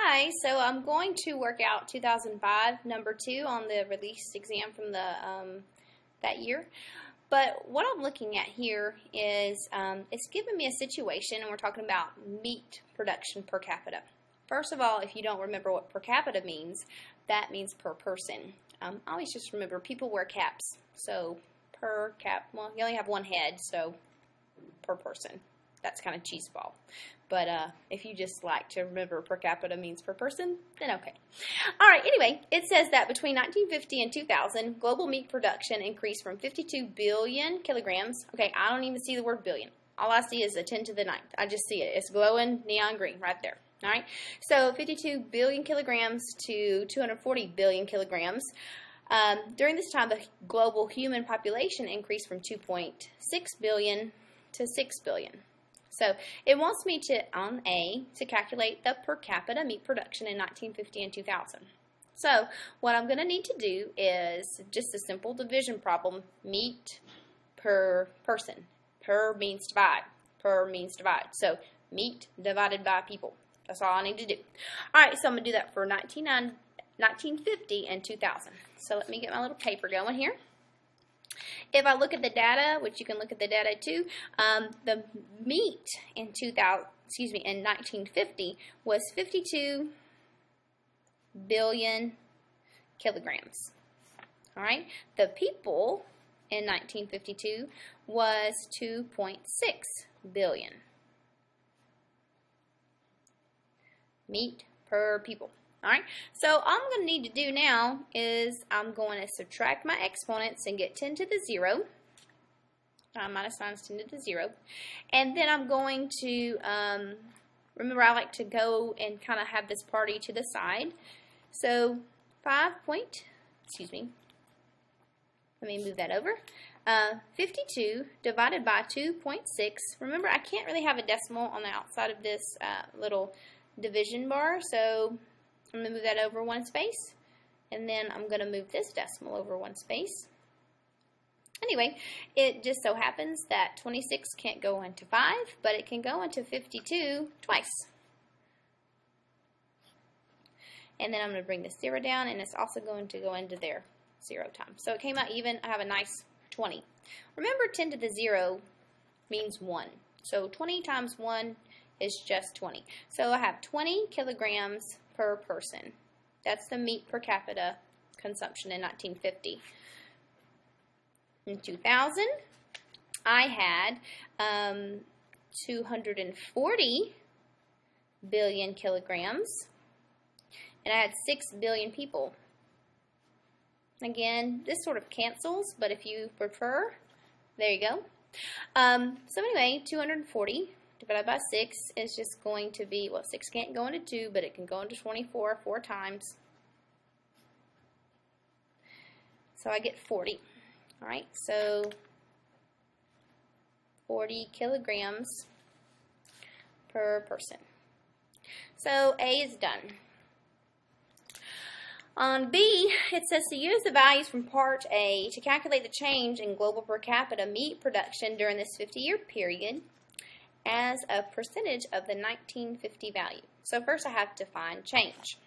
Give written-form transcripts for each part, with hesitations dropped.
Hi, so I'm going to work out 2005 number 2 on the release exam from that year. But what I'm looking at here is it's giving me a situation, and we're talking about meat production per capita. First of all, if you don't remember what per capita means, that means per person. Always just remember people wear caps, so per cap. Well, you only have one head, so per person. That's kind of cheeseball. But if you just like to remember per capita means per person, then okay. All right, anyway, it says that between 1950 and 2000, global meat production increased from 52 billion kilograms. Okay, I don't even see the word billion. All I see is a 10 to the 9th. I just see it. It's glowing neon green right there. All right, so 52 billion kilograms to 240 billion kilograms. During this time, the global human population increased from 2.6 billion to 6 billion. So it wants me to, on A, to calculate the per capita meat production in 1950 and 2000. So what I'm going to need to do is just a simple division problem, meat per person. Per means divide. Per means divide. So meat divided by people. That's all I need to do. All right, so I'm going to do that for 1950 and 2000. So let me get my little paper going here. If I look at the data, which you can look at the data too, the meat in 1950 was 52 billion kilograms. All right, the people in 1952 was 2.6 billion. Meat per people. All right, so all I'm going to need to do now is I'm going to subtract my exponents and get 10 to the 0. Minus 9 is 10 to the 0. And then I'm going to, remember I like to go and kind of have this party to the side. So let me move that over. 52 divided by 2.6. Remember, I can't really have a decimal on the outside of this little division bar, so I'm going to move that over one space, and then I'm going to move this decimal over one space. Anyway, it just so happens that 26 can't go into 5, but it can go into 52 twice. And then I'm going to bring this 0 down, and it's also going to go into there 0 times. So it came out even. I have a nice 20. Remember, 10 to the 0 means 1. So 20 times 1 is just 20. So I have 20 kilograms per person. That's the meat per capita consumption in 1950. In 2000, I had 240 billion kilograms, and I had 6 billion people. Again, this sort of cancels, but if you prefer, there you go. So anyway, 240 divided by 6 is just going to be, well, 6 can't go into 2, but it can go into 24 4 times. So I get 40. All right, so 40 kilograms per person. So A is done. On B, it says to use the values from Part A to calculate the change in global per capita meat production during this 50-year period as a percentage of the 1950 value. So first I have to find change.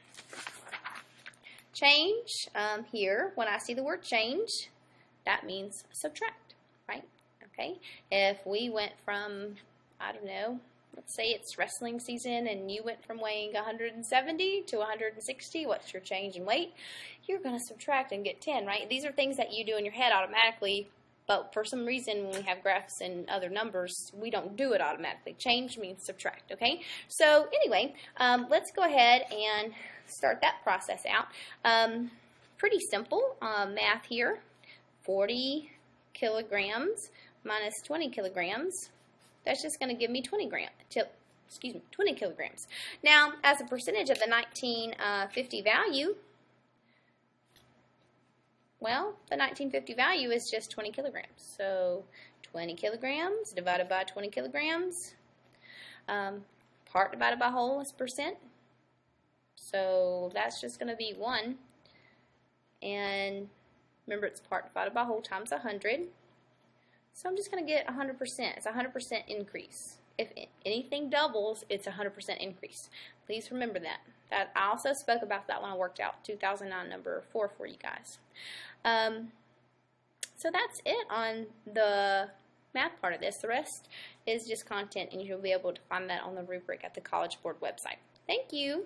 Change, here, when I see the word change, that means subtract, right? Okay, if we went from, I don't know, let's say it's wrestling season and you went from weighing 170 to 160, what's your change in weight? You're going to subtract and get 10, right? These are things that you do in your head automatically, but for some reason when we have graphs and other numbers, we don't do it automatically. Change means subtract, okay? So anyway, let's go ahead and start that process out. Pretty simple math here. 40 kilograms minus 20 kilograms. That's just going to give me 20 kilograms. Now, as a percentage of the 1950 value, well, the 1950 value is just 20 kilograms. So 20 kilograms divided by 20 kilograms. Part divided by whole is percent. So that's just going to be 1. And remember, it's part divided by whole times 100. So I'm just going to get 100%. It's a 100% increase. if anything doubles, it's a 100% increase. Please remember that. I also spoke about that when I worked out 2009 number 4 for you guys. So that's it on the math part of this. The rest is just content, and you'll be able to find that on the rubric at the College Board website. Thank you.